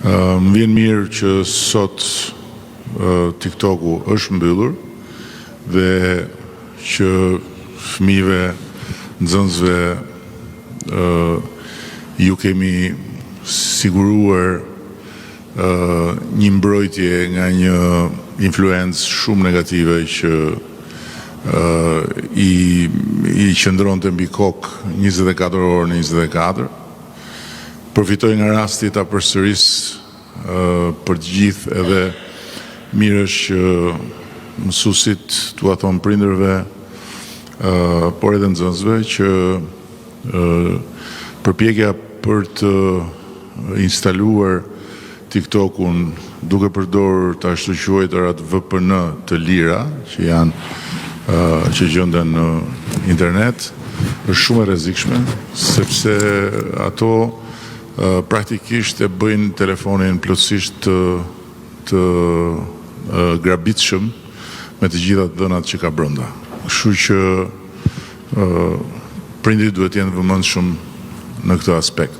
Më vjen mirë që sot TikToku është mbyllur dhe që fëmijëve, nxënësve ju kemi siguruar një mbrojtje nga një influencë shumë negative që i qëndronte mbi kokë 24 orë në 24. Përfitoj nga rasti ta përsëris për të gjithë, edhe mirë është që mësuesit t'ua thonë prindërve, por edhe nxënësve që përpjekja për të instaluar TikTokun duke përdorur të ashtu quajturat VPN të lira që janë që gjenden në internet është shumë e rrezikshme, sepse ato praktikisht e bëjnë telefonin plotësisht të grabitshëm me të gjitha dhënat që ka brenda. Kështu që prindrit duhet të jenë vëmendshëm në këtë aspekt.